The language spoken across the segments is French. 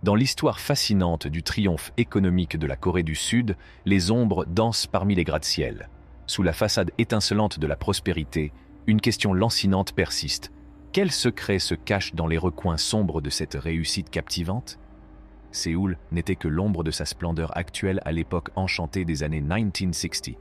Dans l'histoire fascinante du triomphe économique de la Corée du Sud, les ombres dansent parmi les gratte-ciel. Sous la façade étincelante de la prospérité, une question lancinante persiste. Quel secret se cache dans les recoins sombres de cette réussite captivante? Séoul n'était que l'ombre de sa splendeur actuelle à l'époque enchantée des années 1960.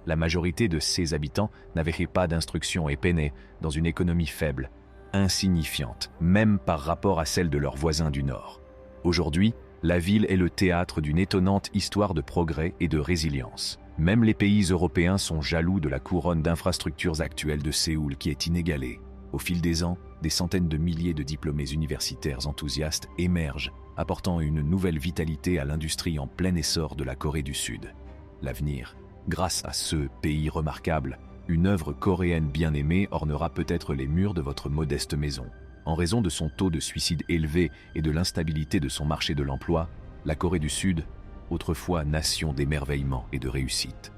La majorité de ses habitants n'avaient pas d'instruction et peinaient dans une économie faible, insignifiante, même par rapport à celle de leurs voisins du Nord. Aujourd'hui, la ville est le théâtre d'une étonnante histoire de progrès et de résilience. Même les pays européens sont jaloux de la couronne d'infrastructures actuelles de Séoul qui est inégalée. Au fil des ans, des centaines de milliers de diplômés universitaires enthousiastes émergent, apportant une nouvelle vitalité à l'industrie en plein essor de la Corée du Sud. L'avenir, grâce à ce pays remarquable, une œuvre coréenne bien aimée ornera peut-être les murs de votre modeste maison. En raison de son taux de suicide élevé et de l'instabilité de son marché de l'emploi, la Corée du Sud, autrefois nation d'émerveillement et de réussite,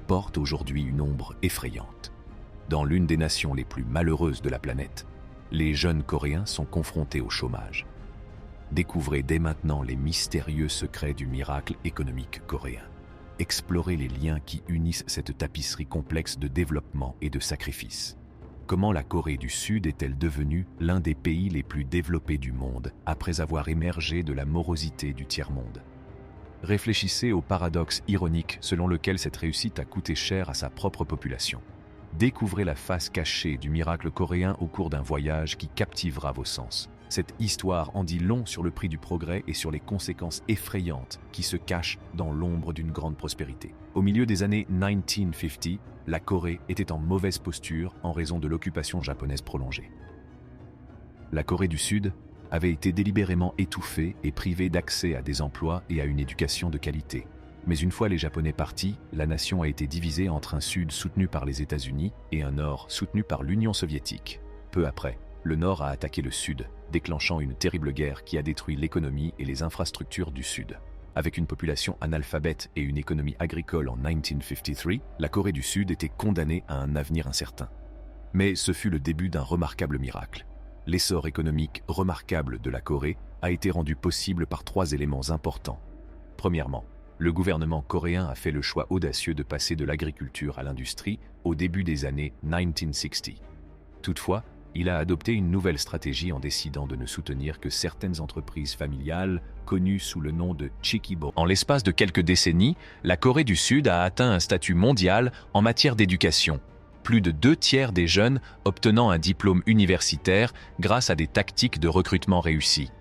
porte aujourd'hui une ombre effrayante. Dans l'une des nations les plus malheureuses de la planète, les jeunes Coréens sont confrontés au chômage. Découvrez dès maintenant les mystérieux secrets du miracle économique coréen. Explorez les liens qui unissent cette tapisserie complexe de développement et de sacrifice. Comment la Corée du Sud est-elle devenue l'un des pays les plus développés du monde après avoir émergé de la morosité du tiers-monde? Réfléchissez au paradoxe ironique selon lequel cette réussite a coûté cher à sa propre population. Découvrez la face cachée du miracle coréen au cours d'un voyage qui captivera vos sens. Cette histoire en dit long sur le prix du progrès et sur les conséquences effrayantes qui se cachent dans l'ombre d'une grande prospérité. Au milieu des années 1950, la Corée était en mauvaise posture en raison de l'occupation japonaise prolongée. La Corée du Sud avait été délibérément étouffée et privée d'accès à des emplois et à une éducation de qualité. Mais une fois les Japonais partis, la nation a été divisée entre un Sud soutenu par les États-Unis et un Nord soutenu par l'Union soviétique. Peu après, le Nord a attaqué le Sud, déclenchant une terrible guerre qui a détruit l'économie et les infrastructures du Sud. Avec une population analphabète et une économie agricole en 1953, la Corée du Sud était condamnée à un avenir incertain. Mais ce fut le début d'un remarquable miracle. L'essor économique remarquable de la Corée a été rendu possible par 3 éléments importants. Premièrement, le gouvernement coréen a fait le choix audacieux de passer de l'agriculture à l'industrie au début des années 1960. Toutefois, il a adopté une nouvelle stratégie en décidant de ne soutenir que certaines entreprises familiales connues sous le nom de Chikibo. En l'espace de quelques décennies, la Corée du Sud a atteint un statut mondial en matière d'éducation. Plus de 2/3 des jeunes obtenant un diplôme universitaire grâce à des tactiques de recrutement réussies.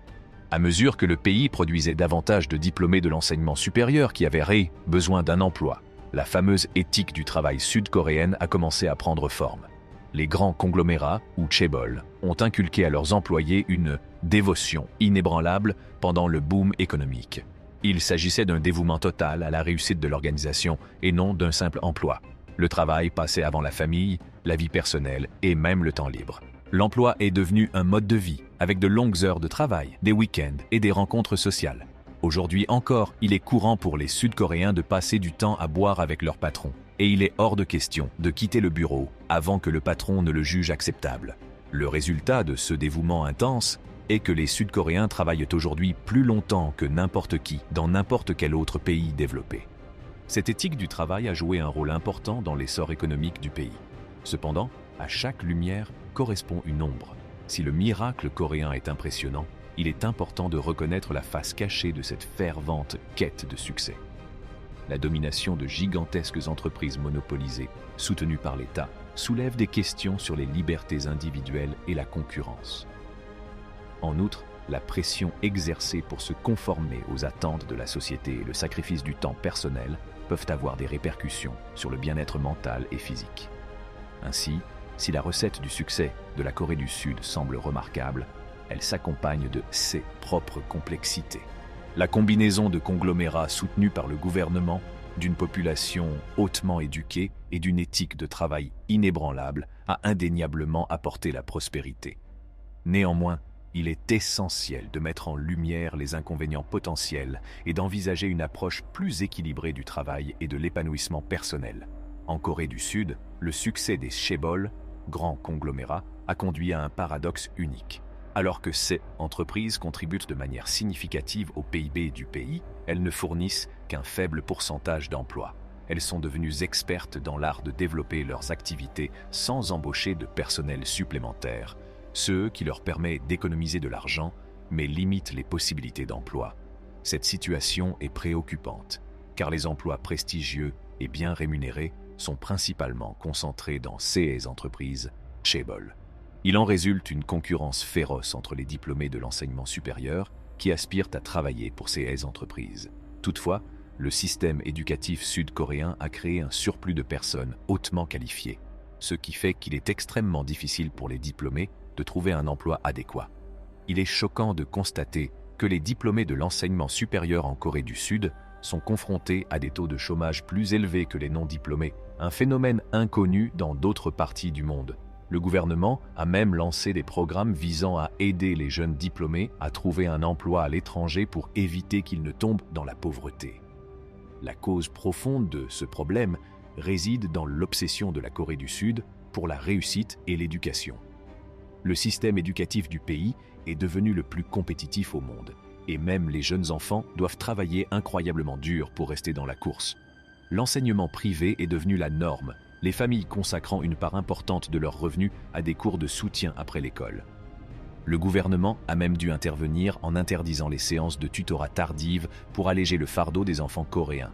À mesure que le pays produisait davantage de diplômés de l'enseignement supérieur qui avaient besoin d'un emploi, la fameuse éthique du travail sud-coréenne a commencé à prendre forme. Les grands conglomérats, ou chaebol, ont inculqué à leurs employés une dévotion inébranlable pendant le boom économique. Il s'agissait d'un dévouement total à la réussite de l'organisation et non d'un simple emploi. Le travail passait avant la famille, la vie personnelle et même le temps libre. L'emploi est devenu un mode de vie, avec de longues heures de travail, des week-ends et des rencontres sociales. Aujourd'hui encore, il est courant pour les Sud-Coréens de passer du temps à boire avec leur patron. Et il est hors de question de quitter le bureau avant que le patron ne le juge acceptable. Le résultat de ce dévouement intense est que les Sud-Coréens travaillent aujourd'hui plus longtemps que n'importe qui dans n'importe quel autre pays développé. Cette éthique du travail a joué un rôle important dans l'essor économique du pays. Cependant, à chaque lumière correspond une ombre. Si le miracle coréen est impressionnant, il est important de reconnaître la face cachée de cette fervente quête de succès. La domination de gigantesques entreprises monopolisées, soutenues par l'État, soulève des questions sur les libertés individuelles et la concurrence. En outre, la pression exercée pour se conformer aux attentes de la société et le sacrifice du temps personnel peuvent avoir des répercussions sur le bien-être mental et physique. Ainsi, si la recette du succès de la Corée du Sud semble remarquable, elle s'accompagne de ses propres complexités. La combinaison de conglomérats soutenus par le gouvernement, d'une population hautement éduquée et d'une éthique de travail inébranlable a indéniablement apporté la prospérité. Néanmoins, il est essentiel de mettre en lumière les inconvénients potentiels et d'envisager une approche plus équilibrée du travail et de l'épanouissement personnel. En Corée du Sud, le succès des chaebol, grands conglomérats, a conduit à un paradoxe unique. La population est devenue un mode de vie, avec de longues heures de travail, des week-ends et des rencontres sociales. Aujourd'hui encore, il est courant pour les Sud-Coréens de passer du temps à boire avec leur patron. Et il est hors de question de quitter le bureau avant que le patron ne le juge acceptable. Le résultat de ce dévouement intense est que les Sud-Coréens travaillent aujourd'hui plus longtemps que n'importe qui dans n'importe quel autre pays développé. Cette histoire en dit long sur le prix du progrès et sur les conséquences effrayantes qui se cachent dans l'ombre d'une grande prospérité. Alors que ces entreprises contribuent de manière significative au PIB du pays, elles ne fournissent qu'un faible pourcentage d'emplois. Elles sont devenues expertes dans l'art de développer leurs activités sans embaucher de personnel supplémentaire, ce qui leur permet d'économiser de l'argent, mais limite les possibilités d'emploi. Cette situation est préoccupante, car les emplois prestigieux et bien rémunérés sont principalement concentrés dans ces entreprises chaebol. Il en résulte une concurrence féroce entre les diplômés de l'enseignement supérieur qui aspirent à travailler pour ces entreprises. Toutefois, le système éducatif sud-coréen a créé un surplus de personnes hautement qualifiées, ce qui fait qu'il est extrêmement difficile pour les diplômés de trouver un emploi adéquat. Il est choquant de constater que les diplômés de l'enseignement supérieur en Corée du Sud sont confrontés à des taux de chômage plus élevés que les non-diplômés, un phénomène inconnu dans d'autres parties du monde. Le gouvernement a même lancé des programmes visant à aider les jeunes diplômés à trouver un emploi à l'étranger pour éviter qu'ils ne tombent dans la pauvreté. La cause profonde de ce problème réside dans l'obsession de la Corée du Sud pour la réussite et l'éducation. Le système éducatif du pays est devenu le plus compétitif au monde, et même les jeunes enfants doivent travailler incroyablement dur pour rester dans la course. L'enseignement privé est devenu la norme, les familles consacrant une part importante de leurs revenus à des cours de soutien après l'école. Le gouvernement a même dû intervenir en interdisant les séances de tutorat tardives pour alléger le fardeau des enfants coréens.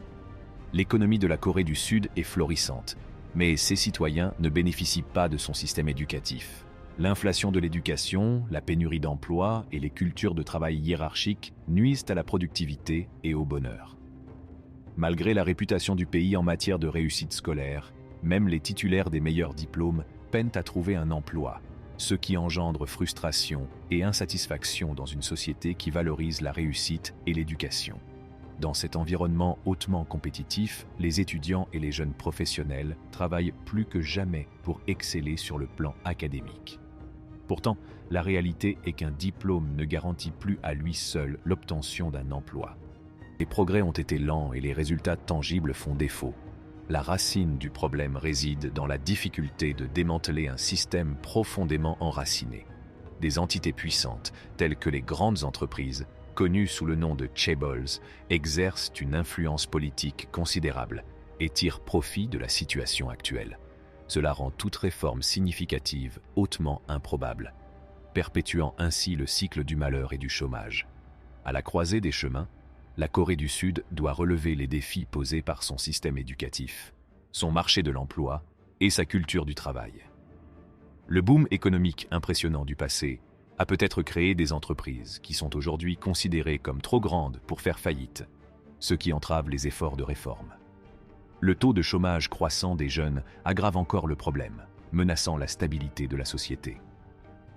L'économie de la Corée du Sud est florissante, mais ses citoyens ne bénéficient pas de son système éducatif. L'inflation de l'éducation, la pénurie d'emplois et les cultures de travail hiérarchiques nuisent à la productivité et au bonheur. Malgré la réputation du pays en matière de réussite scolaire, même les titulaires des meilleurs diplômes peinent à trouver un emploi, ce qui engendre frustration et insatisfaction dans une société qui valorise la réussite et l'éducation. Dans cet environnement hautement compétitif, les étudiants et les jeunes professionnels travaillent plus que jamais pour exceller sur le plan académique. Pourtant, la réalité est qu'un diplôme ne garantit plus à lui seul l'obtention d'un emploi. Les progrès ont été lents et les résultats tangibles font défaut. La racine du problème réside dans la difficulté de démanteler un système profondément enraciné. Des entités puissantes, telles que les grandes entreprises, connues sous le nom de chaebols, exercent une influence politique considérable et tirent profit de la situation actuelle. Cela rend toute réforme significative hautement improbable, perpétuant ainsi le cycle du malheur et du chômage. À la croisée des chemins, la Corée du Sud doit relever les défis posés par son système éducatif, son marché de l'emploi et sa culture du travail. Le boom économique impressionnant du passé a peut-être créé des entreprises qui sont aujourd'hui considérées comme trop grandes pour faire faillite, ce qui entrave les efforts de réforme. Le taux de chômage croissant des jeunes aggrave encore le problème, menaçant la stabilité de la société.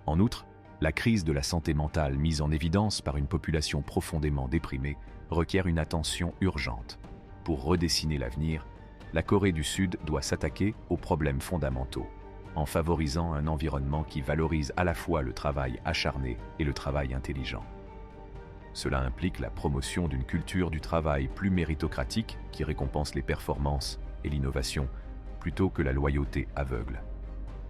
En outre, la crise de la santé mentale mise en évidence par une population profondément déprimée requiert une attention urgente. Pour redessiner l'avenir, la Corée du Sud doit s'attaquer aux problèmes fondamentaux, en favorisant un environnement qui valorise à la fois le travail acharné et le travail intelligent. Cela implique la promotion d'une culture du travail plus méritocratique qui récompense les performances et l'innovation, plutôt que la loyauté aveugle.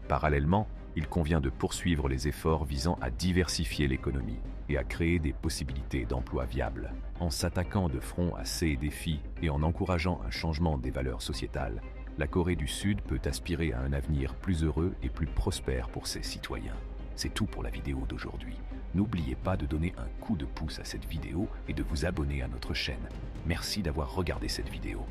Parallèlement, il convient de poursuivre les efforts visant à diversifier l'économie et à créer des possibilités d'emploi viables. En s'attaquant de front à ces défis et en encourageant un changement des valeurs sociétales, la Corée du Sud peut aspirer à un avenir plus heureux et plus prospère pour ses citoyens. C'est tout pour la vidéo d'aujourd'hui. N'oubliez pas de donner un coup de pouce à cette vidéo et de vous abonner à notre chaîne. Merci d'avoir regardé cette vidéo.